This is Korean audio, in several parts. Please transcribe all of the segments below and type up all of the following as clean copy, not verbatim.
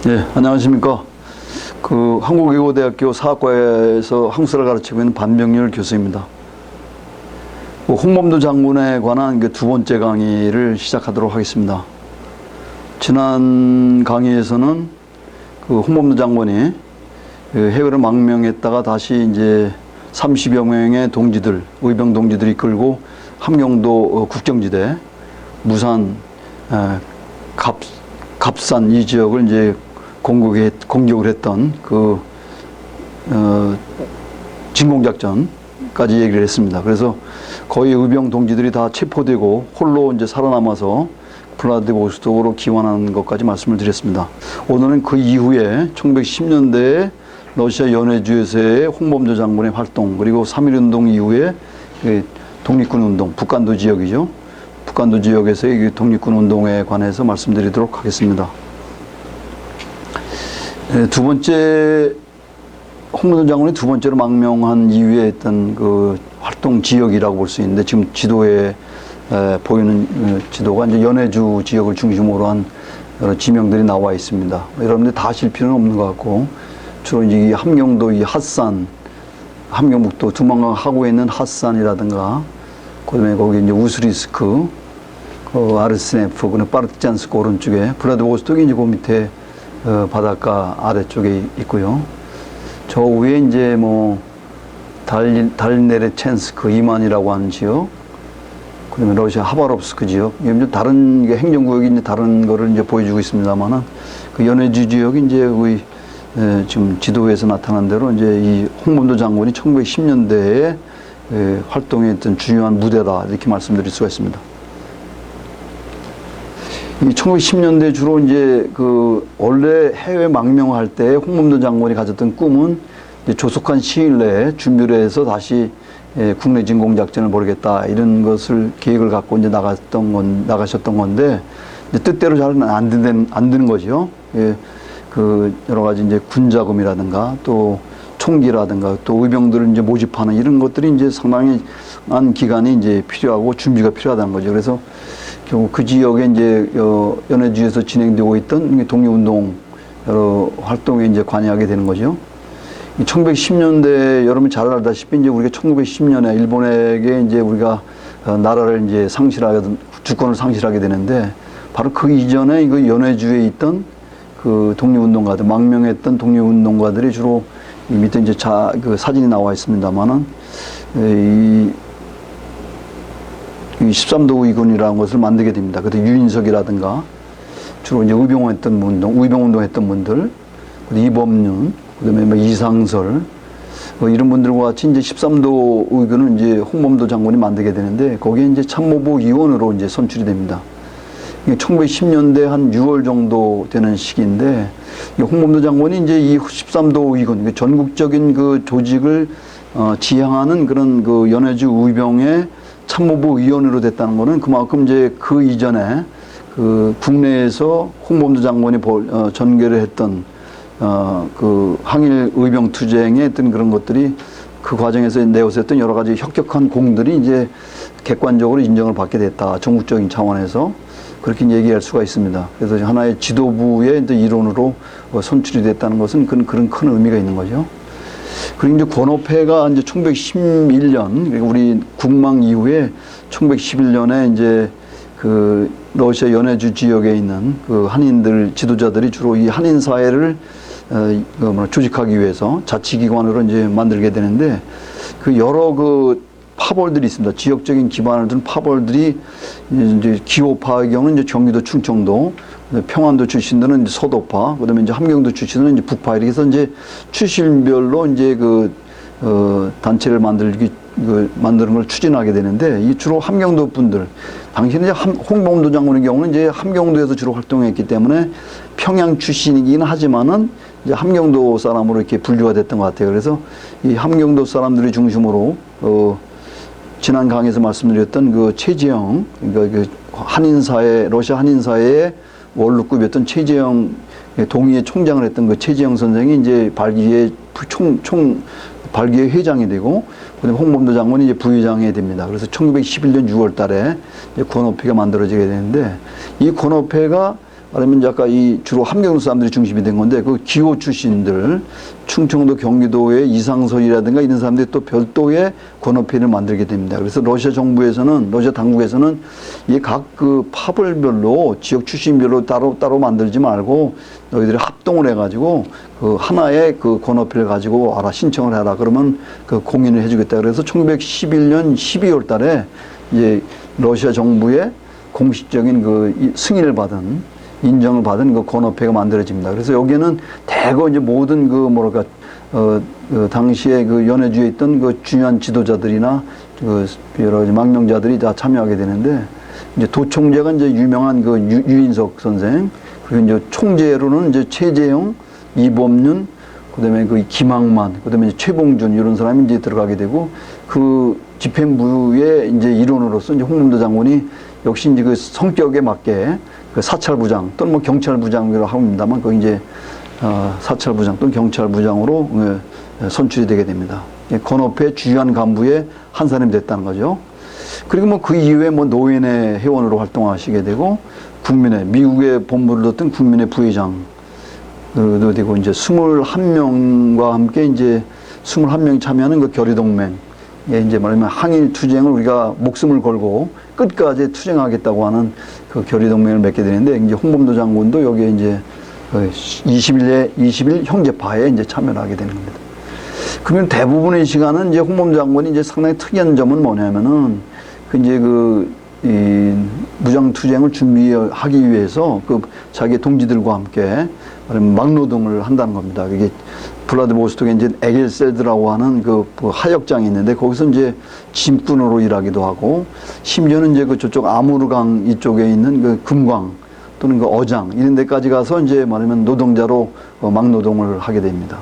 네, 안녕하십니까. 한국외고대학교 사학과에서 한국사를 가르치고 있는 반병렬 교수입니다. 홍범도 장군에 관한 두 번째 강의를 시작하도록 하겠습니다. 지난 강의에서는 홍범도 장군이 해외로 망명했다가 다시 이제 30여 명의 동지들, 의병 동지들이 이끌고 함경도 국경지대, 무산, 갑산 이 지역을 이제 공격을 했던 진공작전까지 얘기를 했습니다. 그래서 거의 의병 동지들이 다 체포되고 홀로 이제 살아남아서 블라디보스톡으로 기원하는 것까지 말씀을 드렸습니다. 오늘은 그 이후에 1910년대에 러시아 연해주에서의 홍범도 장군의 활동, 그리고 3.1운동 이후에 독립군 운동, 북간도 지역이죠. 북간도 지역에서의 독립군 운동에 관해서 말씀드리도록 하겠습니다. 두 번째, 홍범도 장군이 두 번째로 망명한 이후에 했던 활동 지역이라고 볼 수 있는데, 지금 지도에 보이는 지도가 이제 연해주 지역을 중심으로 한 여러 지명들이 나와 있습니다. 여러분들 다 아실 필요는 없는 것 같고, 주로 이제 이 함경도 이 핫산, 함경북도 두만강 하구에 있는 핫산이라든가, 그다음에 거기 이제 우스리스크, 아르스네프, 그리고 파르티잔스크 오른쪽에, 블라디보스톡이 이제 그 밑에 바닷가 아래쪽에 있고요. 저 위에 이제 달네레첸스크 이만이라고 하는 지역, 그다음에 러시아 하바롭스크 지역, 이제 다른 행정구역이 이제 다른 거를 이제 보여주고 있습니다만은 연해주 지역이 이제 지금 지도에서 나타난 대로 이제 이 홍범도 장군이 1910년대에 활동했던 중요한 무대다, 이렇게 말씀드릴 수가 있습니다. 이 1910년대 주로 이제 원래 해외 망명할 때 홍범도 장군이 가졌던 꿈은 이제 조속한 시일 내에 준비를 해서 다시 국내 진공작전을 벌이겠다, 이런 것을 계획을 갖고 이제 나가셨던 건데, 이제 뜻대로 잘 안 되는 거죠. 여러 가지 이제 군자금이라든가 또 총기라든가 또 의병들을 이제 모집하는 이런 것들이 이제 상당히 한 기간이 이제 필요하고 준비가 필요하다는 거죠. 그래서 결국 그 지역에 이제 연해주에서 진행되고 있던 독립운동 여러 활동에 이제 관여하게 되는 거죠. 1910년대 여러분이 잘 알다시피 이제 우리가 1910년에 일본에게 이제 우리가 나라를 이제 주권을 상실하게 되는데, 바로 그 이전에 연해주에 있던 독립운동가들, 망명했던 독립운동가들이 주로 이 밑에 이제 사진이 나와 있습니다만은 이 13도 의군이라는 것을 만들게 됩니다. 그때 유인석이라든가 주로 이제 의병운동 했던 분들, 이범윤, 그다음에 이상설, 이런 분들과 같이 이제 13도 의군을 이제 홍범도 장군이 만들게 되는데, 거기에 이제 참모부 위원으로 이제 선출이 됩니다. 1910년대 한 6월 정도 되는 시기인데, 홍범도 장군이 이제 이 13도 의군, 전국적인 조직을 지향하는 그런 연해주 의병의 참모부 위원으로 됐다는 것은 그만큼 이제 그 이전에 국내에서 홍범도 장군이 전개를 했던 항일 의병 투쟁의 어떤 그런 것들이, 그 과정에서 내세웠던 여러 가지 혁혁한 공들이 이제 객관적으로 인정을 받게 됐다, 전국적인 차원에서 그렇게 얘기할 수가 있습니다. 그래서 하나의 지도부의 일원으로 선출이 됐다는 것은 그런 큰 의미가 있는 거죠. 그리고 이제 권오패가 이제 1911년, 우리 국망 이후에 1911년에 이제 러시아 연해주 지역에 있는 한인들 지도자들이 주로 이 한인 사회를 조직하기 위해서 자치기관으로 이제 만들게 되는데, 여러 파벌들이 있습니다. 지역적인 기반을 둔 파벌들이 이제 기호파의 경우는 이제 경기도 충청도, 평안도 출신들은 이제 서도파, 그다음에 이제 함경도 출신들은 이제 북파, 이렇게 해서 이제 출신별로 이제 단체를 만드는 걸 추진하게 되는데, 이 주로 함경도 분들, 당시에는 이제 홍범도 장군의 경우는 이제 함경도에서 주로 활동했기 때문에 평양 출신이긴 하지만은 이제 함경도 사람으로 이렇게 분류가 됐던 것 같아요. 그래서 이 함경도 사람들이 중심으로 지난 강의에서 말씀드렸던 최재형, 그러니까 한인사회, 러시아 한인사회의 원로급이었던 최재형, 동의회 총장을 했던 최재형 선생이 이제 발기의 발기의 회장이 되고, 그다음에 홍범도 장군이 이제 부회장이 됩니다. 그래서 1911년 6월 달에 권오패가 만들어지게 되는데, 이 권오패가 아니면 이제 아까 이 주로 함경 사람들이 중심이 된 건데 그 기호 출신들 충청도 경기도의 이상설이라든가 이런 사람들이 또 별도의 권어회를 만들게 됩니다. 그래서 러시아 정부에서는 러시아 당국에서는 이 각 그 파벌별로 지역 출신별로 따로 만들지 말고 너희들이 합동을 해가지고 그 하나의 그 권어회를 가지고 와라 신청을 해라 그러면 그 공인을 해주겠다. 그래서 1911년 12월 달에 이제 러시아 정부의 공식적인 그 승인을 받은 인정을 받은 그 권어회가 만들어집니다. 그래서 여기에는 대거 이제 모든 그 뭐랄까 그 당시에 그 연해주에 있던 그 중요한 지도자들이나 그 여러 가지 망명자들이 다 참여하게 되는데 이제 도총재가 이제 유명한 그 유인석 선생 그리고 이제 총재로는 이제 최재형, 이범윤, 그다음에 그 김항만, 그다음에 이제 최봉준 이런 사람이 이제 들어가게 되고 그 집행부의 이제 일원으로서 이제 홍범도 장군이 역시 이제 그 성격에 맞게 그 사찰부장 또는 뭐 경찰부장이라고 합니다만 거기 이제 사찰부장 또는 경찰부장으로 선출이 되게 됩니다. 권어회 주요한 간부의 한 사람이 됐다는 거죠. 그리고 뭐 그 이후에 뭐 노인의 회원으로 활동하시게 되고 국민의 미국의 본부를 뒀던 국민의 부회장 도 되고 이제 21명과 함께 이제 21명이 참여하는 그 결의동맹 예, 이제 말하면 항일 투쟁을 우리가 목숨을 걸고 끝까지 투쟁하겠다고 하는 그 결의동맹을 맺게 되는데 이제 홍범도 장군도 여기에 이제 21 형제파에 이제 참여를 하게 되는 겁니다. 그러면 대부분의 시간은 이제 홍범도 장군이 이제 상당히 특이한 점은 뭐냐면은 그 이제 이 무장 투쟁을 준비하기 위해서 그 자기 동지들과 함께 막노동을 한다는 겁니다. 이게 블라디보스톡에 이제 에겔셀드라고 하는 그 하역장이 있는데 거기서 이제 짐꾼으로 일하기도 하고 심지어는 이제 그 저쪽 아무르강 이쪽에 있는 그 금광 또는 그 어장 이런 데까지 가서 이제 말하면 노동자로 막노동을 하게 됩니다.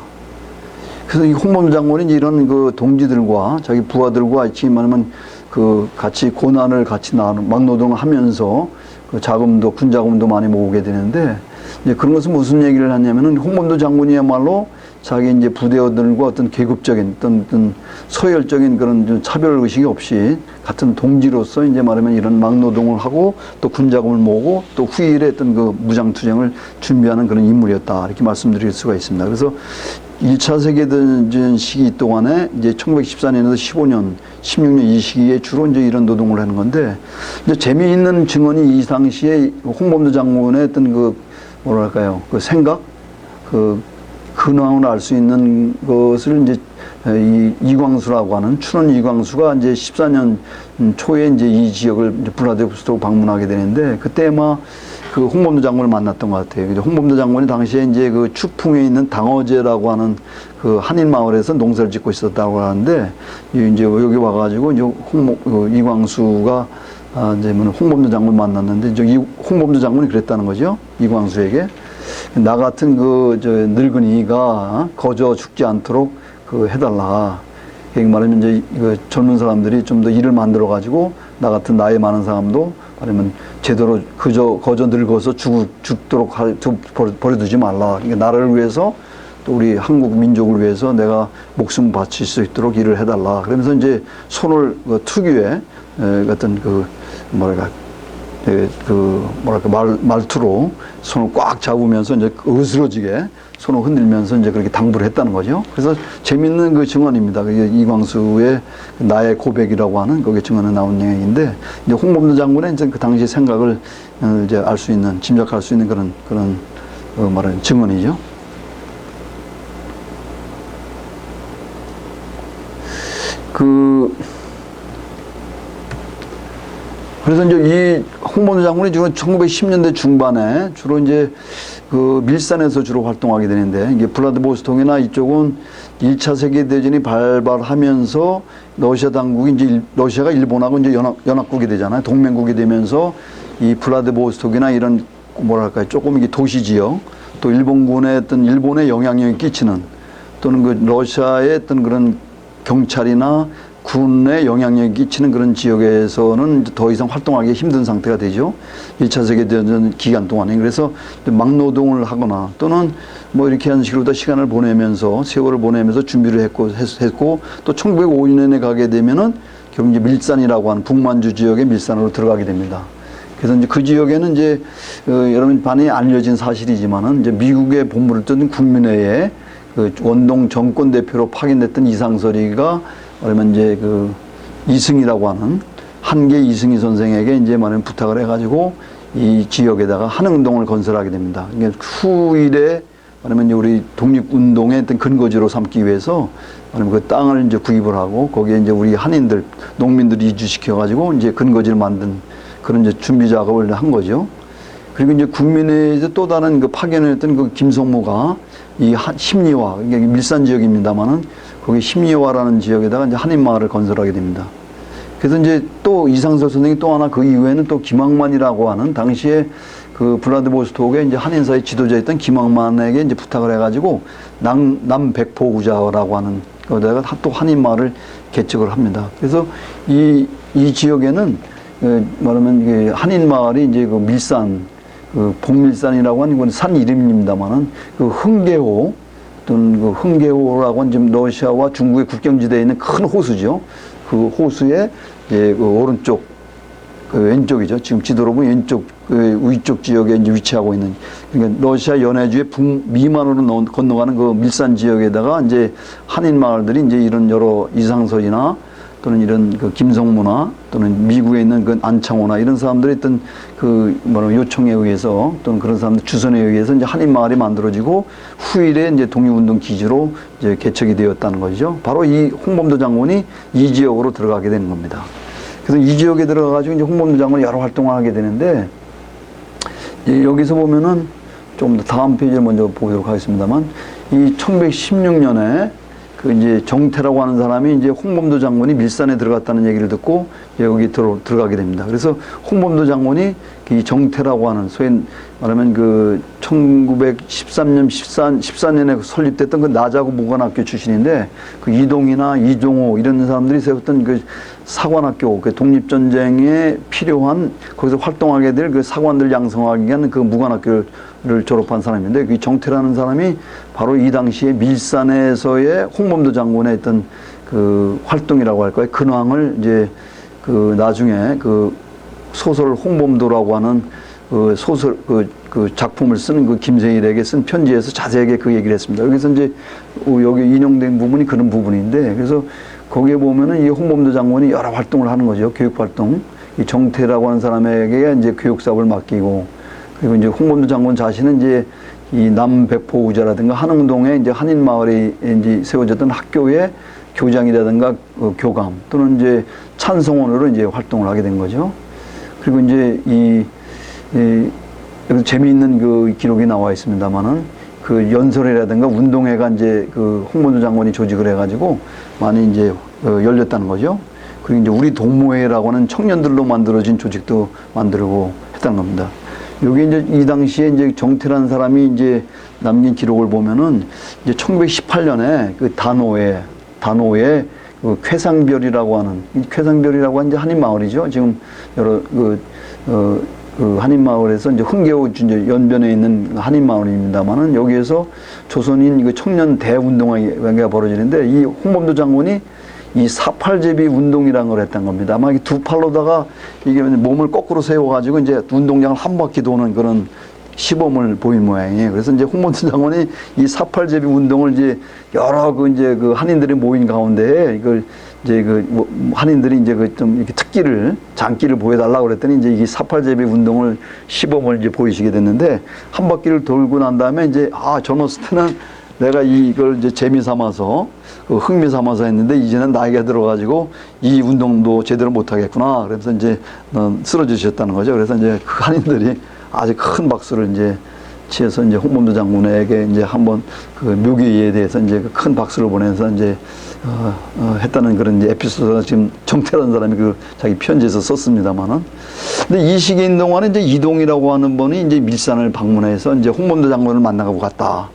그래서 이 홍범도 장군이 이제 이런 그 동지들과 자기 부하들과 지금 말하면 그 같이 고난을 같이 나누는 막노동을 하면서 그 자금도 군자금도 많이 모으게 되는데 이제 그런 것은 무슨 얘기를 하냐면은 홍범도 장군이야말로 자기 이제 부대원들과 어떤 계급적인 어떤 서열적인 그런 차별 의식이 없이 같은 동지로서 이제 말하면 이런 막노동을 하고 또 군자금을 모으고 또 후일에 어떤 그 무장 투쟁을 준비하는 그런 인물이었다 이렇게 말씀드릴 수가 있습니다. 그래서 1차 세계대전 시기 동안에 이제 1914년에서 15년, 16년 이 시기에 주로 이제 이런 노동을 하는 건데 이제 재미있는 증언이 이 당시에 홍범도 장군의 어떤 그 뭐랄까요 그 생각 그 근황을 알 수 있는 것을 이제 이광수라고 하는 춘원 이광수가 이제 14년 초에 이제 이 지역을 이제 블라디보스토크 방문하게 되는데 그때 아마 그 홍범도 장군을 만났던 것 같아요. 홍범도 장군이 당시에 이제 그 축풍에 있는 당어제라고 하는 그 한인 마을에서 농사를 짓고 있었다고 하는데 이제 여기 와가지고 이제 이광수가 이제 홍범도 장군을 만났는데 이제 홍범도 장군이 그랬다는 거죠. 이광수에게. 나 같은 그 늙은이가 거저 죽지 않도록 그 해달라. 얘기 말하면 이제 그 젊은 사람들이 좀 더 일을 만들어 가지고 나 같은 나이 많은 사람도 아니면 제대로 거저 늙어서 죽도록 버려두지 말라. 그러니까 나라를 위해서 또 우리 한국 민족을 위해서 내가 목숨 바칠 수 있도록 일을 해달라. 그러면서 이제 손을 그 특유의 어떤 그 뭐랄까 말투로 손을 꽉 잡으면서 이제 으스러지게 손을 흔들면서 이제 그렇게 당부를 했다는 거죠. 그래서 재밌는 그 증언입니다. 그게 이광수의 나의 고백이라고 하는 거기에 증언에 나온 얘기인데 이제 홍범도 장군의 이제 그 당시 생각을 이제 알 수 있는, 짐작할 수 있는 그런 말하는 증언이죠. 그래서 이제 이 홍범도 장군이 주로 1910년대 중반에 주로 이제 그 밀산에서 주로 활동하게 되는데 이게 블라디보스톡이나 이쪽은 1차 세계대전이 발발하면서 러시아 당국이 이제 러시아가 일본하고 이제 연합국이 되잖아요. 동맹국이 되면서 이 블라디보스톡이나 이런 뭐랄까요. 조금 이게 도시 지역 또 일본군의 어떤 일본에 영향력이 끼치는 또는 그 러시아의 어떤 그런 경찰이나 군에 영향력이 끼치는 그런 지역에서는 더 이상 활동하기 힘든 상태가 되죠. 1차 세계대전 기간 동안에. 그래서 막노동을 하거나 또는 뭐 이렇게 하는 식으로 다 시간을 보내면서 세월을 보내면서 준비를 했고 또 1905년에 가게 되면은 결국 이제 밀산이라고 하는 북만주 지역의 밀산으로 들어가게 됩니다. 그래서 이제 그 지역에는 이제 여러분 많이 알려진 사실이지만은 이제 미국의 본부를 뜬 국민회에 그 원동 정권 대표로 파견됐던 이상설이가 그러면 이제 그 이승희라고 하는 한계 이승희 선생에게 이제 많은 부탁을 해가지고 이 지역에다가 한흥동을 건설하게 됩니다. 그러니까 후일에 말하면 우리 독립운동의 어떤 근거지로 삼기 위해서 말하면 그 땅을 이제 구입을 하고 거기에 이제 우리 한인들, 농민들 이주시켜가지고 이제 근거지를 만든 그런 이제 준비 작업을 한 거죠. 그리고 이제 국민회에서 또 다른 그 파견했던 그 김성무가 이 심리화, 이게 밀산 지역입니다만은 거기 심리화라는 지역에다가 이제 한인마을을 건설하게 됩니다. 그래서 이제 또 이상설 선생이 또 하나 그 이후에는 또 김학만이라고 하는 당시에 그 블라디보스톡의 이제 한인사의 지도자였던 김학만에게 이제 부탁을 해가지고 남백포우자라고 하는 거기다가 또 한인마을을 개척을 합니다. 그래서 이 지역에는 말하면 이게 한인마을이 이제 그 밀산, 그 복밀산이라고 하는 건 산 이름입니다만은 그 흥계호 또는 그 흥계호라고 하는 지금 러시아와 중국의 국경지대에 있는 큰 호수죠. 그 호수의 이제 그 오른쪽, 그 왼쪽이죠. 지금 지도로 보면 왼쪽, 그 위쪽 지역에 이제 위치하고 있는, 그러니까 러시아 연해주의 북미만으로 건너가는 그 밀산 지역에다가 이제 한인 마을들이 이제 이런 여러 이상설이나 또는 이런 그 김성무나 또는 미국에 있는 그 안창호나 이런 사람들이 있던 그 요청에 의해서 또는 그런 사람들 주선에 의해서 이제 한인 마을이 만들어지고 후일에 이제 독립운동 기지로 이제 개척이 되었다는 거죠. 바로 이 홍범도 장군이 이 지역으로 들어가게 되는 겁니다. 그래서 이 지역에 들어가가지고 이제 홍범도 장군이 여러 활동을 하게 되는데 여기서 보면은 좀 더 다음 페이지를 먼저 보도록 하겠습니다만 이 1916년에 그 이제 정태라고 하는 사람이 이제 홍범도 장군이 밀산에 들어갔다는 얘기를 듣고 여기 들어가게 됩니다. 그래서 홍범도 장군이 이 정태라고 하는 소위 말하면 그 1913년, 14년에 설립됐던 그 나자구 무관학교 출신인데 그 이동이나 이종호 이런 사람들이 세웠던 그 사관학교, 그 독립전쟁에 필요한 거기서 활동하게 될 그 사관들 양성하기 위한 그 무관학교를 졸업한 사람인데 그 정태라는 사람이 바로 이 당시에 밀산에서의 홍범도 장군의 어떤 그 활동이라고 할까요? 근황을 이제 그 나중에 그 소설 홍범도라고 하는 그 소설 그 작품을 쓴 그 김세일에게 쓴 편지에서 자세하게 그 얘기를 했습니다. 여기서 이제 여기 인용된 부분이 그런 부분인데 그래서 거기에 보면은 이 홍범도 장군이 여러 활동을 하는 거죠. 교육 활동. 이 정태라고 하는 사람에게 이제 교육 사업을 맡기고 그리고 이제 홍범도 장군 자신은 이제 이 남백포우자라든가 한흥동에 이제 한인 마을에 이제 세워졌던 학교의 교장이라든가 교감 또는 이제 찬송원으로 이제 활동을 하게 된 거죠. 그리고 이제 여기서 재미있는 그 기록이 나와 있습니다만은 그 연설회라든가 운동회가 이제 그 홍범도 장군이 조직을 해가지고 많이 이제 열렸다는 거죠. 그리고 이제 우리 동모회라고 하는 청년들로 만들어진 조직도 만들고 했다는 겁니다. 여기 이제 이 당시에 이제 정태라는 사람이 이제 남긴 기록을 보면은 이제 1918년에 그 단호에 그 쾌상별이라고 하는 쾌상별이라고 하는 이제 한인 마을이죠. 지금 여러 그 한인 마을에서 이제 흥계호 이제 연변에 있는 한인 마을입니다만은 여기에서 조선인 그 청년 대운동회가 벌어지는데 이 홍범도 장군이 이 사팔제비 운동이라는 걸 했던 겁니다. 아마 두 팔로다가 이게 몸을 거꾸로 세워가지고 이제 운동장을 한 바퀴 도는 그런 시범을 보인 모양이에요. 그래서 이제 홍범도 장군이 이 사팔제비 운동을 이제 여러 그 한인들이 모인 가운데 이걸 이제 한인들이 이제 좀 이렇게 장기를 보여달라고 그랬더니 이제 이 사팔제비 운동을 시범을 이제 보이시게 됐는데 한 바퀴를 돌고 난 다음에 이제 젊었을 때는 내가 이걸 이제 재미 삼아서 흥미 삼아서 했는데 이제는 나이가 들어가지고 이 운동도 제대로 못하겠구나. 그래서 이제 쓰러지셨다는 거죠. 그래서 이제 그 한인들이 아주 큰 박수를 이제 치해서 이제 홍범도 장군에게 이제 한번 그 묘기에 대해서 이제 큰 박수를 보내서 이제 했다는 그런 이제 에피소드가 지금 정태라는 사람이 그 자기 편지에서 썼습니다만은. 근데 이 시기인 동안에 이제 이동이라고 하는 분이 이제 밀산을 방문해서 이제 홍범도 장군을 만나고 갔다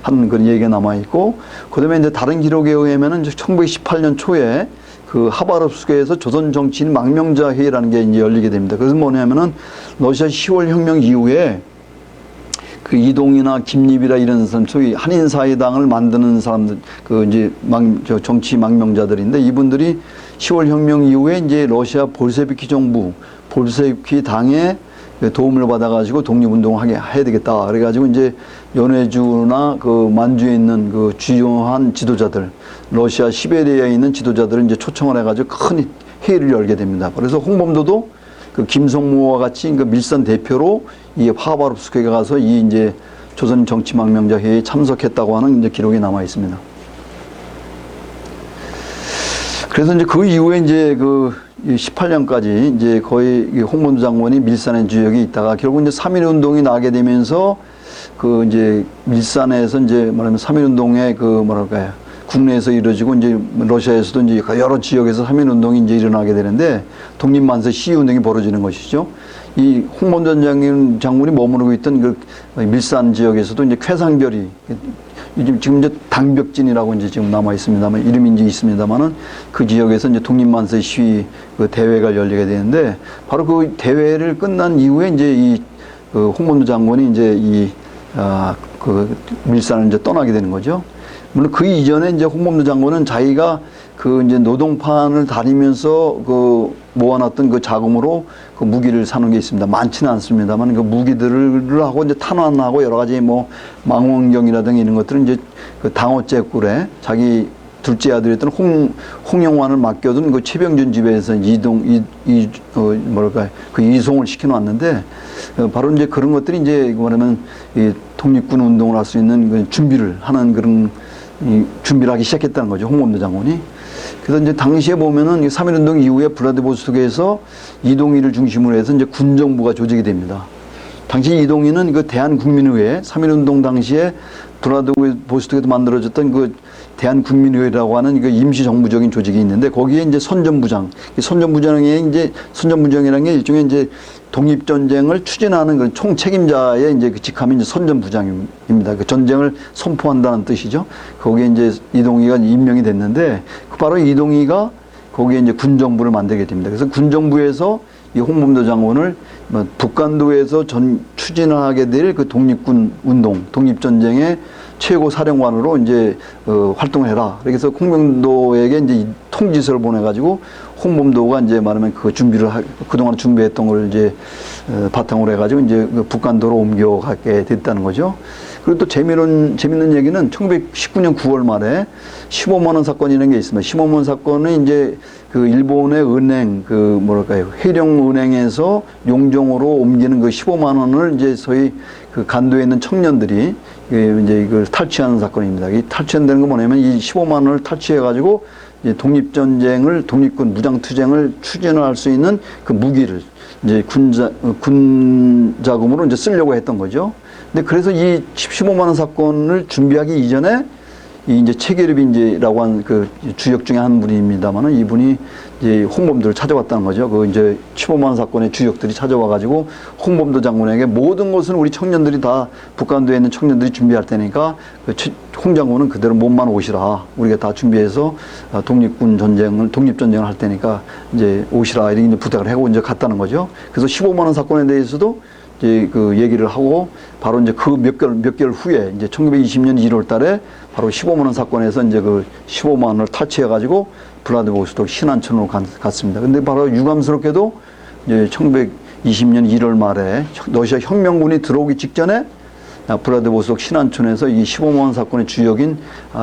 하는 그런 얘기가 남아있고, 그 다음에 이제 다른 기록에 의하면은 1918년 초에 그 하바롭스크에서 조선 정치인 망명자 회의라는 게 이제 열리게 됩니다. 그래서 뭐냐면은 러시아 10월 혁명 이후에 그 이동이나 김립이라 이런 사람, 소위 한인사회당을 만드는 사람들, 그 이제 정치 망명자들인데 이분들이 10월 혁명 이후에 이제 러시아 볼셰비키 정부, 볼셰비키 당에 도움을 받아가지고 독립운동을 해야 되겠다. 그래가지고 이제 연해주나 그 만주에 있는 그 주요한 지도자들, 러시아 시베리아에 있는 지도자들을 이제 초청을 해가지고 큰 회의를 열게 됩니다. 그래서 홍범도도 그 김성모와 같이 그 밀산 대표로 이 하바롭스크에 가서 이 이제 조선 정치망명자 회의에 참석했다고 하는 이제 기록이 남아 있습니다. 그래서 이제 그 이후에 이제 그 18년까지 이제 거의 홍범도 장군이 밀산의 주역이 있다가 결국 이제 3.1 운동이 나게 되면서 그 이제 밀산에서 이제 말하면 3.1 운동의 그 뭐랄까요. 국내에서 이루어지고 이제 러시아에서도 이제 여러 지역에서 3.1 운동이 이제 일어나게 되는데 독립만세 시위 운동이 벌어지는 것이죠. 이 홍범도 장군이 머무르고 있던 그 밀산 지역에서도 이제 쾌상별이 지금 이제 당벽진이라고 이제 지금 남아 있습니다만 이름이 이제 있습니다만은 그 지역에서 이제 독립만세 시위 그 대회가 열리게 되는데 바로 그 대회를 끝난 이후에 이제 이 그 홍범도 장군이 이제 그 밀산을 이제 떠나게 되는 거죠. 물론 그 이전에 이제 홍범도 장군은 자기가 그 이제 노동판을 다니면서 그 모아놨던 그 자금으로 그 무기를 사는 게 있습니다. 많지는 않습니다만 그 무기들을 하고 이제 탄환하고 여러 가지 뭐 망원경이라든가 이런 것들은 이제 그 당어째 꿀에 자기 둘째 아들이었던 홍영환을 맡겨둔 그 최병준 집에서 뭐랄까 그 이송을 시켜놨는데 바로 이제 그런 것들이 이제 말하면 이 독립군 운동을 할 수 있는 그 준비를 하는 그런 준비를 하기 시작했다는 거죠. 홍범도 장군이. 그래서 이제 당시에 보면은 3.1 운동 이후에 블라디보스토크에서 이동희를 중심으로 해서 이제 군정부가 조직이 됩니다. 당시 이동희는 그 대한국민의회 3.1 운동 당시에 블라디보스토크에서 만들어졌던 그 대한국민의회라고 하는 그 임시정부적인 조직이 있는데 거기에 이제 선전부장, 선전부장이라는 게 일종의 이제 독립전쟁을 추진하는 그 총책임자의 이제 그 직함이 이제 선전부장입니다. 그 전쟁을 선포한다는 뜻이죠. 거기에 이제 이동희가 임명이 됐는데 바로 이동희가 거기에 이제 군정부를 만들게 됩니다. 그래서 군정부에서 이 홍범도 장군을 북간도에서 추진을 하게 될 그 독립군 운동, 독립전쟁의 최고 사령관으로 이제 활동을 해라. 그래서 홍범도에게 이제 통지서를 보내가지고 홍범도가 이제 말하면 그 준비를 그동안 준비했던 걸 이제 바탕으로 해가지고 이제 그 북간도로 옮겨가게 됐다는 거죠. 그리고 또 재밌는 얘기는 1919년 9월 말에 15만 원 사건이라는 게 있습니다. 15만 원 사건은 이제 그 일본의 은행 그 뭐랄까요 해령은행에서 용종으로 옮기는 그 15만 원을 이제 소위 그 간도에 있는 청년들이 이제 이걸 탈취하는 사건입니다. 이 탈취한다는 건 뭐냐면 이 15만 원을 탈취해가지고 이제 독립군 무장투쟁을 추진할 수 있는 그 무기를 이제 군 자금으로 이제 쓰려고 했던 거죠. 근데 그래서 이 15만 원 사건을 준비하기 이전에 이 이제 최계립이라고 한 그 주역 중에 한 분입니다만은 이분이 이제 홍범도를 찾아왔다는 거죠. 그 이제 15만 원 사건의 주역들이 찾아와가지고 홍범도 장군에게 모든 것은 우리 청년들이 다 북간도에 있는 청년들이 준비할 테니까 그 홍 장군은 그대로 몸만 오시라. 우리가 다 준비해서 독립전쟁을 할 테니까 이제 오시라. 이렇게 부탁을 하고 이제 갔다는 거죠. 그래서 15만 원 사건에 대해서도 이제 그 얘기를 하고 바로 이제 그 몇 개월 후에 이제 1920년 1월 달에 바로 15만 원 사건에서 이제 그 15만 원을 탈취해가지고 블라디보스토크 신안촌으로 갔습니다. 근데 바로 유감스럽게도 이제 1920년 1월 말에 러시아 혁명군이 들어오기 직전에 블라디보스토크 신안촌에서 이 15만 원 사건의 주역인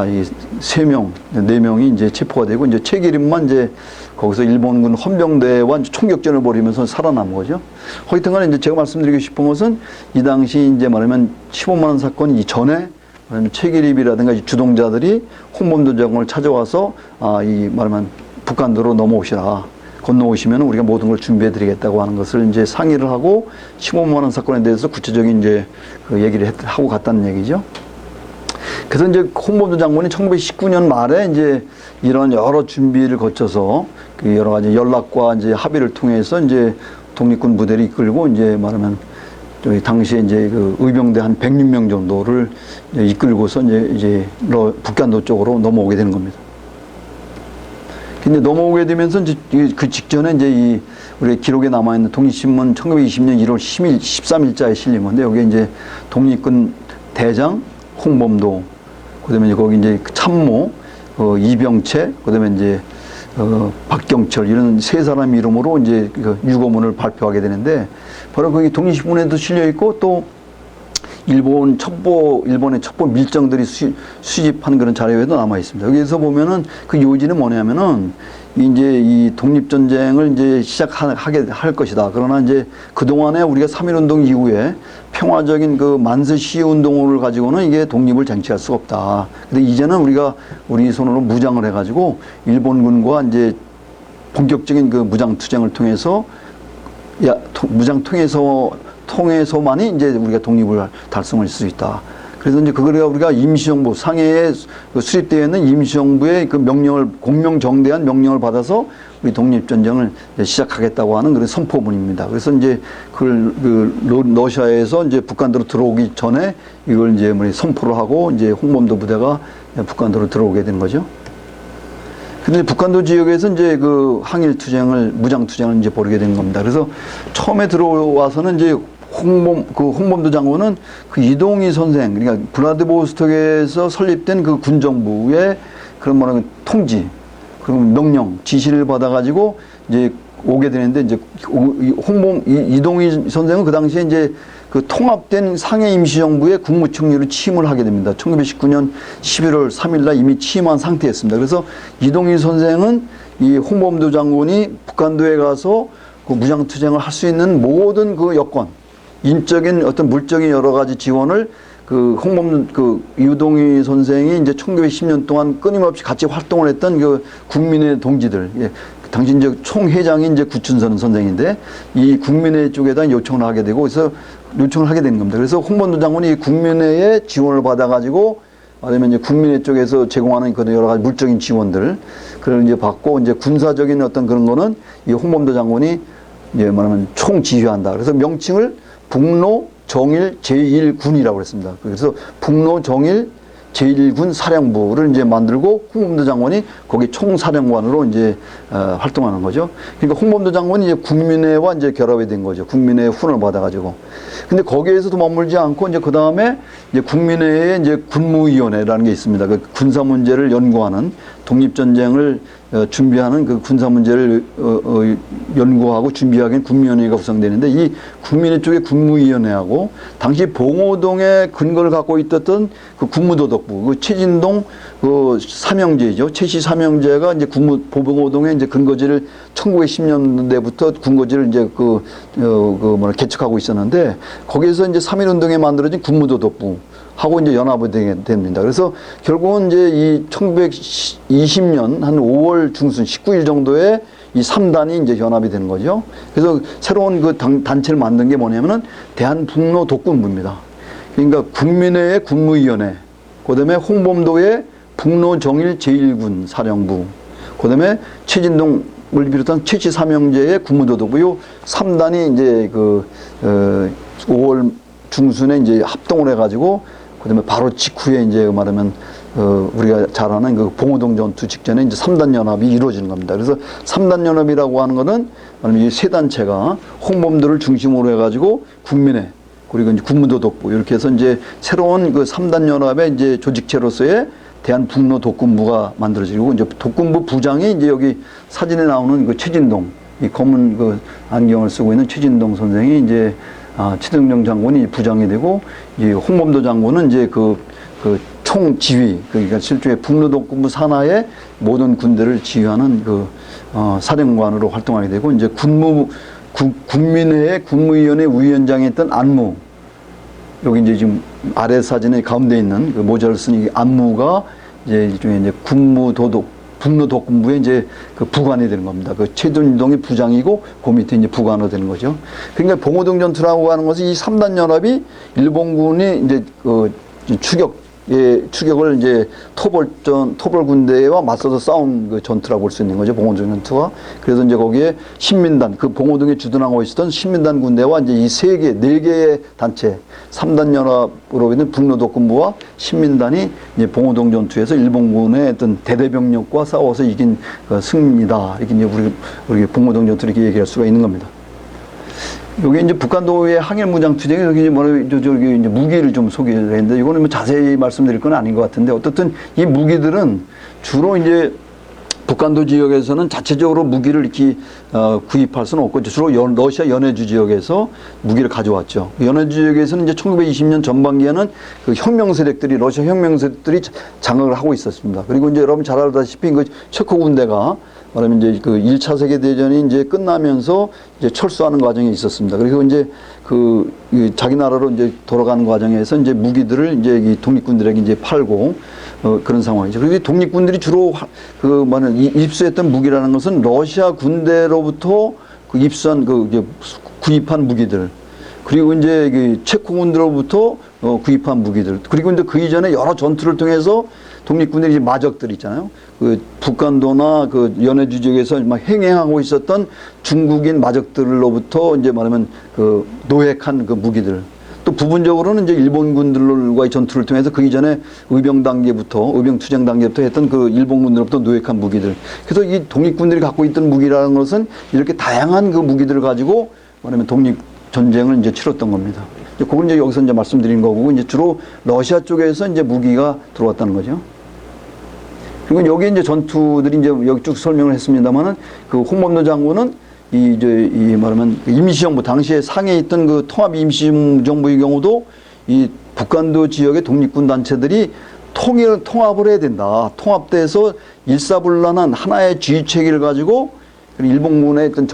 이 4명이 이제 체포가 되고 이제 최기림만 이제 거기서 일본군 헌병대와 총격전을 벌이면서 살아남은 거죠. 하여튼간에 이제 제가 말씀드리고 싶은 것은 이 당시 이제 말하면 15만 원 사건 이전에 말하면 최기립이라든가 이 주동자들이 홍범도 장군을 찾아와서 이 말하면 북간도로 넘어오시라. 건너오시면 우리가 모든 걸 준비해 드리겠다고 하는 것을 이제 상의를 하고 15만 원 사건에 대해서 구체적인 이제 그 얘기를 하고 갔다는 얘기죠. 그래서 이제 홍범도 장군이 1919년 말에 이제 이런 여러 준비를 거쳐서 그 여러 가지 연락과 이제 합의를 통해서 이제 독립군 부대를 이끌고 이제 말하면 저희 당시에 이제 그 의병대 한 106명 정도를 이끌고서 이제 북간도 쪽으로 넘어오게 되는 겁니다. 근데 넘어오게 되면서 이제 그 직전에 이제 우리 기록에 남아있는 독립신문 1920년 1월 13일자에 실린 건데 여기에 이제 독립군 대장 홍범도, 그 다음에 거기 이제 참모, 이병채, 그 다음에 이제 박경철 이런 세 사람 이름으로 이제 그 유고문을 발표하게 되는데 바로 거기 독립신문에도 실려 있고 또 일본의 첩보 밀정들이 수집한 그런 자료에도 남아 있습니다. 여기서 보면은 그 요지는 뭐냐면은 이제 이 독립전쟁을 이제 시작하게 할 것이다. 그러나 이제 그동안에 우리가 3.1운동 이후에 평화적인 그 만세 시위 운동을 가지고는 이게 독립을 쟁취할 수가 없다. 근데 이제는 우리가 우리 손으로 무장을 해가지고 일본군과 이제 본격적인 그 무장투쟁을 통해서 통해서만이 이제 우리가 독립을 달성할 수 있다. 그래서 이제 그걸 우리가 임시정부, 상해에 수립되어 있는 임시정부의 그 명령을, 공명정대한 명령을 받아서 우리 독립전쟁을 시작하겠다고 하는 그런 선포문입니다. 그래서 이제 러시아에서 이제 북한으로 들어오기 전에 이걸 이제 선포를 하고 이제 홍범도 부대가 북한으로 들어오게 되는 거죠. 근데 북한도 지역에서 이제 그 항일투쟁을, 무장투쟁을 이제 벌이게 된 겁니다. 그래서 처음에 들어와서는 이제 홍범도 장군은 그 이동희 선생, 그러니까 블라디보스톡에서 설립된 그 군정부의 그런 뭐라고 통지, 그리고 명령, 지시를 받아가지고 이제 오게 되는데 이제 이동희 선생은 그 당시에 이제 그 통합된 상해 임시정부의 국무총리로 취임을 하게 됩니다. 1919년 11월 3일 날 이미 취임한 상태였습니다. 그래서 이동희 선생은 이 홍범도 장군이 북한도에 가서 그 무장투쟁을 할 수 있는 모든 그 여건, 인적인 어떤 물적인 여러 가지 지원을 이동희 선생이 이제 1910년 동안 끊임없이 같이 활동을 했던 그 국민의 동지들, 당시 이제 총회장이 이제 구춘선 선생인데 이 국민회 쪽에다 요청을 하게 되고 그래서 요청을 하게 된 겁니다. 그래서 홍범도 장군이 국민회의 지원을 받아가지고 아니면 이제 국민회 쪽에서 제공하는 그런 여러 가지 물적인 지원들 그걸 이제 받고 이제 군사적인 어떤 그런 거는 이 홍범도 장군이 이제 말하면 총지휘한다. 그래서 명칭을 북로 정일 제1군이라고 그랬습니다. 그래서 북로 정일 제1군 사령부를 이제 만들고 홍범도 장군이 거기 총사령관으로 이제 활동하는 거죠. 그러니까 홍범도 장군이 이제 국민회와 이제 결합이 된 거죠. 국민회의 훈을 받아가지고. 근데 거기에서도 머물지 않고 이제 그 다음에 이제 국민회에 이제 군무위원회라는 게 있습니다. 그 군사 문제를 연구하는 독립전쟁을 준비하는 그 군사 문제를 연구하고 준비하기엔 군무위원회가 구성되는데 이 국민회 쪽의 군무위원회하고 당시 봉오동에 근거를 갖고 있었던 그 국무도덕부, 그 최진동 그 삼형제죠. 최씨 삼형제가 이제 봉오동에 이제 근거지를 1910년대부터 근거지를 이제 개척하고 있었는데 거기에서 이제 3.1운동에 만들어진 군무도덕부 하고 이제 연합이 됩니다. 그래서 결국은 이제 이 1920년 한 5월 중순 19일 정도에 이 3단이 이제 연합이 되는 거죠. 그래서 새로운 그 단체를 만든 게 뭐냐면은 대한북로 독군부입니다. 그러니까 국민회의 군무위원회, 그 다음에 홍범도의 북로 정일 제1군 사령부, 그 다음에 최진동을 비롯한 최씨 삼형제의 군무도독부, 요 3단이 이제 5월 중순에 이제 합동을 해가지고 그다음에 바로 직후에 이제 말하면 우리가 잘 아는 그 봉오동 전투 직전에 이제 3단 연합이 이루어지는 겁니다. 그래서 3단 연합이라고 하는 거는 이 세 단체가 홍범도를 중심으로 해가지고 국민회 그리고 이제 군무도독부 이렇게 해서 이제 새로운 그 3단 연합의 이제 조직체로서의 대한북로 독군부가 만들어지고 이제 독군부 부장이 이제 여기 사진에 나오는 그 최진동 이 검은 그 안경을 쓰고 있는 최진동 선생이 이제 최동정 장군이 부장이 되고 이 홍범도 장군은 이제 그 총지휘 그러니까 실제 북로독군부 산하의 모든 군대를 지휘하는 사령관으로 활동하게 되고 이제 국민회의 군무위원회 위원장에 있던 안무 여기 이제 지금 아래 사진의 가운데 있는 그 모자를 쓴 이 안무가 이제 일종의 이제 북로독군부의 이제 그 부관이 되는 겁니다. 그 최준동이 부장이고 그 밑에 이제 부관으로 되는 거죠. 그러니까 봉오동 전투라고 하는 것은 이 3단 연합이 일본군이 이제 추격을 이제 토벌 군대와 맞서서 싸운 그 전투라고 볼 수 있는 거죠. 봉오동 전투가. 그래서 이제 거기에 신민단, 그 봉오동에 주둔하고 있었던 신민단 군대와 이제 이 네 개의 단체, 3단 연합으로 있는 북로독군부와 신민단이 이제 봉오동 전투에서 일본군의 어떤 대대병력과 싸워서 이긴 승리다. 이렇게 이제 우리 봉오동 전투를 이렇게 얘기할 수가 있는 겁니다. 여기 이제 북한도의 항일무장투쟁에 여기 이제 무기를 좀 소개를 했는데 이거는 뭐 자세히 말씀드릴 건 아닌 것 같은데 어떻든 이 무기들은 주로 이제 북한도 지역에서는 자체적으로 무기를 이렇게 구입할 수는 없고 주로 러시아 연해주 지역에서 무기를 가져왔죠. 연해주 지역에서는 이제 1920년 전반기에는 그 혁명 세력들이 러시아 혁명 세력들이 장악을 하고 있었습니다. 그리고 이제 여러분 잘 알다시피 그 체코 군대가 말하면 이제 그 1차 세계대전이 이제 끝나면서 이제 철수하는 과정이 있었습니다. 그리고 이제 그 자기 나라로 이제 돌아가는 과정에서 이제 무기들을 이제 이 독립군들에게 이제 팔고 그런 상황이죠. 그리고 독립군들이 주로 입수했던 무기라는 것은 러시아 군대로부터 그 입수한 그 이제 구입한 무기들. 그리고 이제 그 체코군들로부터 구입한 무기들. 그리고 이제 그 이전에 여러 전투를 통해서 독립군들이 이제 마적들 있잖아요. 그 북한도나 그 연해주 지역에서 막 행행하고 있었던 중국인 마적들로부터 이제 말하면 그 노획한 그 무기들. 또 부분적으로는 이제 일본군들과의 전투를 통해서 그 이전에 의병 투쟁 단계부터 했던 그 일본군들로부터 노획한 무기들. 그래서 이 독립군들이 갖고 있던 무기라는 것은 이렇게 다양한 그 무기들을 가지고 말하면 독립 전쟁을 이제 치렀던 겁니다. 그건 이제 여기서 이제 말씀드린 거고, 이제 주로 러시아 쪽에서 이제 무기가 들어왔다는 거죠. 그리고 여기 이제 전투들이 이제 여기 쭉 설명을 했습니다만은 그 홍범도 장군은 이 말하면 임시정부, 당시에 상해에 있던 그 통합 임시정부의 경우도 이 북한도 지역의 독립군 단체들이 통합을 해야 된다. 통합돼서 일사불란한 하나의 지휘체계를 가지고 일본군의 어떤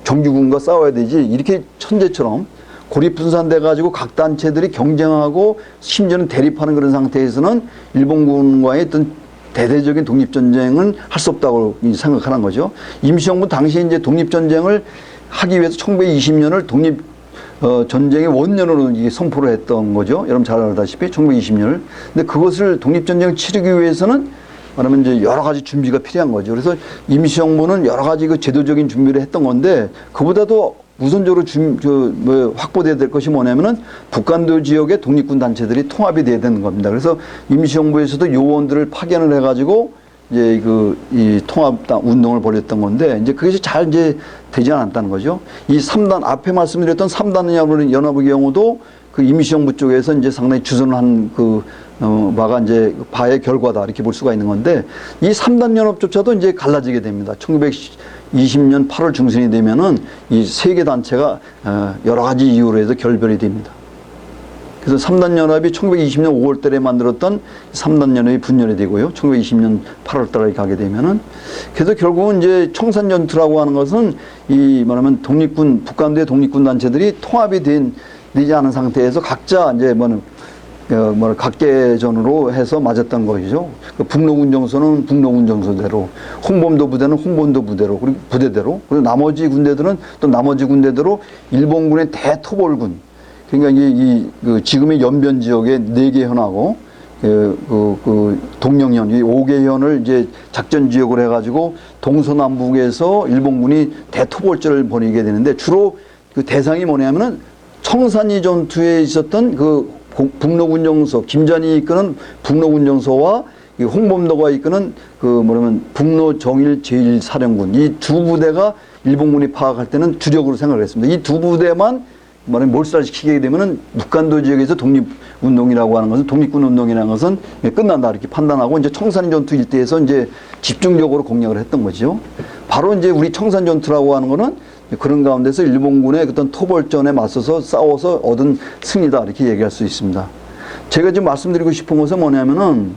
정규군과 싸워야 되지, 이렇게 천재처럼 고립분산돼 가지고 각 단체들이 경쟁하고 심지어는 대립하는 그런 상태에서는 일본군과의 어떤 대대적인 독립전쟁은 할 수 없다고 생각하는 거죠. 임시정부 당시에 이제 독립전쟁을 하기 위해서 1920년을 전쟁의 원년으로 이게 선포를 했던 거죠. 여러분 잘 알다시피 1920년을. 근데 그것을 독립전쟁을 치르기 위해서는 말하면 이제 여러 가지 준비가 필요한 거죠. 그래서 임시정부는 여러 가지 그 제도적인 준비를 했던 건데, 그보다도 우선적으로 확보돼야 될 것이 뭐냐면은 북한도 지역의 독립군 단체들이 통합이 돼야 되는 겁니다. 그래서 임시정부에서도 요원들을 파견을 해가지고 이제 이 통합 운동을 벌였던 건데, 이제 그것이 잘 이제 되지 않았다는 거죠. 이 3단, 앞에 말씀드렸던 3단 연합의 경우도 그 임시정부 쪽에서 이제 상당히 주선을 한 바가 이제 바의 결과다, 이렇게 볼 수가 있는 건데, 이 3단 연합조차도 이제 갈라지게 됩니다. 1920년 8월 중순이 되면은 이 세 개 단체가 여러 가지 이유로 해서 결별이 됩니다. 그래서 3단 연합이 1920년 5월 달에 만들었던 3단 연합이 분열이 되고요. 1920년 8월 달에 가게 되면은, 그래서 결국은 이제 청산 전투라고 하는 것은 이 말하면 북한도의 독립군 단체들이 통합이 되지 않은 상태에서 각자 이제 각계전으로 해서 맞았던 것이죠. 북로군 정서는 북로군 정서대로, 홍범도 부대는 홍범도 부대로, 그리고 나머지 군대들은 또 나머지 군대대로 일본군의 대토벌군, 그러니까 지금의 연변 지역의 4개 현하고 동령현, 이 5개 현을 이제 작전 지역으로 해가지고 동서남북에서 일본군이 대토벌전을 벌이게 되는데, 주로 그 대상이 뭐냐면은 청산리 전투에 있었던 그 북로군 정서, 김전이 이끄는 북로군 정서와 홍범도가 이끄는 북로 정일 제1사령군, 이 두 부대가 일본군이 파악할 때는 주력으로 생각을 했습니다. 이 두 부대만 몰살시키게 되면은 북한도 지역에서 독립운동이라고 하는 것은, 독립군 운동이라는 것은 끝난다, 이렇게 판단하고 이제 청산리 전투 일대에서 이제 집중적으로 공략을 했던 거죠. 바로 이제 우리 청산 전투라고 하는 거는 그런 가운데서 일본군의 어떤 토벌전에 맞서서 싸워서 얻은 승리다, 이렇게 얘기할 수 있습니다. 제가 지금 말씀드리고 싶은 것은 뭐냐면은,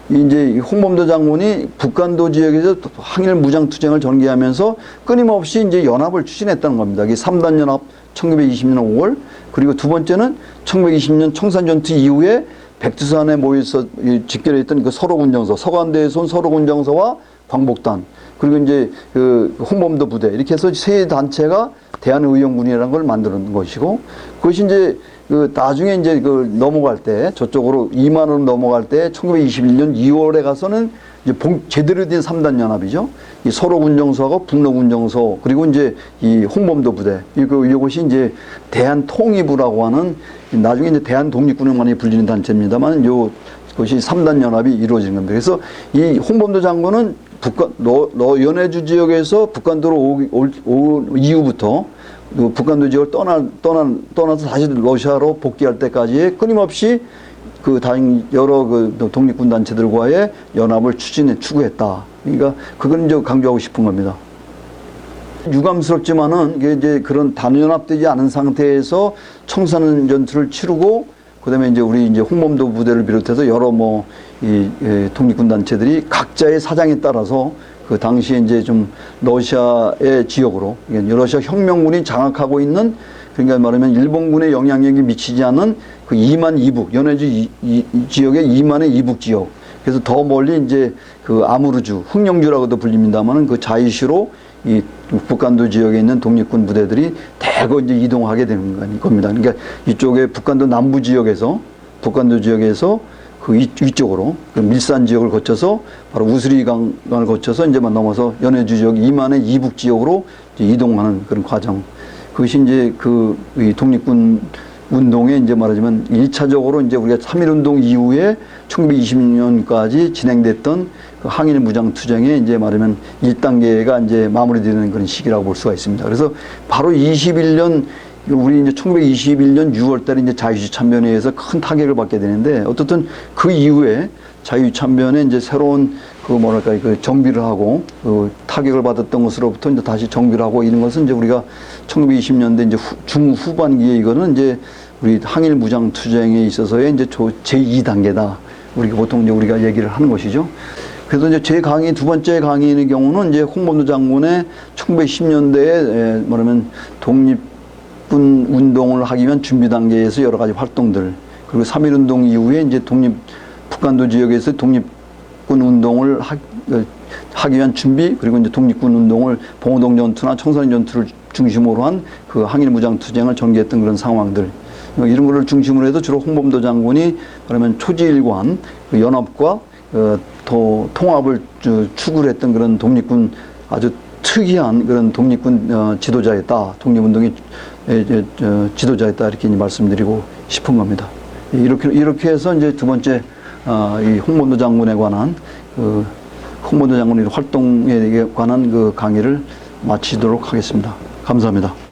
이제 홍범도 장군이 북한도 지역에서 항일 무장 투쟁을 전개하면서 끊임없이 이제 연합을 추진했다는 겁니다. 이게 3단 연합 1920년 5월, 그리고 두 번째는 1920년 청산 전투 이후에 백두산에 모여서 직결해 있던 그 서로군 정서, 서간대에서 온 서로군 정서와 광복단, 그리고 이제 홍범도 부대, 이렇게 해서 세 단체가 대한의용군이라는 걸 만드는 것이고, 그것이 이제 나중에 이제 넘어갈 때, 저쪽으로 이만으로 넘어갈 때 1921년 2월에 가서는 이제 제대로 된 3단 연합이죠. 이 서로군 정서하고 북로군 정서, 그리고 이제 이 홍범도 부대, 이것이 이제 대한통일부라고 하는, 나중에 이제 대한독립군으로 불리는 단체입니다만, 그것이 3단 연합이 이루어진 겁니다. 그래서 이 홍범도 장군은 연해주 지역에서 북한도로 올 이후부터 북한도 지역을 떠나서 다시 러시아로 복귀할 때까지 끊임없이 여러 독립군 단체들과의 연합을 추구했다, 그러니까 그건 이제 강조하고 싶은 겁니다. 유감스럽지만은 이게 이제 그런 단연합되지 않은 상태에서 청소년 전투를 치르고 그다음에 이제 우리 이제 홍범도 부대를 비롯해서 여러 독립군 단체들이 각자의 사장에 따라서 그 당시에 이제 좀 러시아의 지역으로 러시아 혁명군이 장악하고 있는 그러니까 말하면 일본군의 영향력이 미치지 않은 그 이만 이북 연해주 지역의 이만의 이북 지역 그래서 더 멀리 이제 그 아무르주 흑령주라고도 불립니다만은 그 자이시로 이 북한도 지역에 있는 독립군 부대들이 대거 이제 이동하게 되는 겁니다. 그러니까 이쪽에 북한도 남부 지역에서 그 위쪽으로 그 밀산 지역을 거쳐서 바로 우스리강을 거쳐서 이제만 넘어서 연해주 지역 이만의 이북 지역으로 이제 이동하는 그런 과정. 그것이 이제 이 독립군 운동에 이제 말하자면 1차적으로 이제 우리가 3.1운동 이후에 1920년까지 진행됐던 그 항일 무장 투쟁에 이제 말하면 1단계가 이제 마무리되는 그런 시기라고 볼 수가 있습니다. 그래서 바로 21년 우리 이제 1921년 6월 달에 이제 자유시 참변에 의해서 큰 타격을 받게 되는데 어떻든 그 이후에 자유 참변에 이제 새로운 그 정비를 하고 그 타격을 받았던 것으로부터 이제 다시 정비를 하고 이런 것은 이제 우리가 1920년대 이제 중후반기에 이거는 이제 우리 항일 무장 투쟁에 있어서의 이제 제2단계다. 보통 이제 우리가 얘기를 하는 것이죠. 그래서 이제 제 강의 두 번째 강의의 경우는 이제 홍범도 장군의 1910년대에 말하면 독립군 운동을 하기 위한 준비 단계에서 여러 가지 활동들 그리고 3.1운동 이후에 이제 북한도 지역에서 독립군 운동을 하기 위한 준비 그리고 이제 독립군 운동을 봉오동 전투나 청산리 전투를 중심으로 한 그 항일 무장 투쟁을 전개했던 그런 상황들 이런 거를 중심으로 해서 주로 홍범도 장군이 그러면 초지일관 그 연합과 통합을 추구를 했던 그런 독립군 아주 특이한 그런 독립군 지도자였다. 독립운동의 지도자였다. 이렇게 말씀드리고 싶은 겁니다. 이렇게 해서 이제 두 번째 이 홍범도 장군에 관한 홍범도 장군의 활동에 관한 그 강의를 마치도록 하겠습니다. 감사합니다.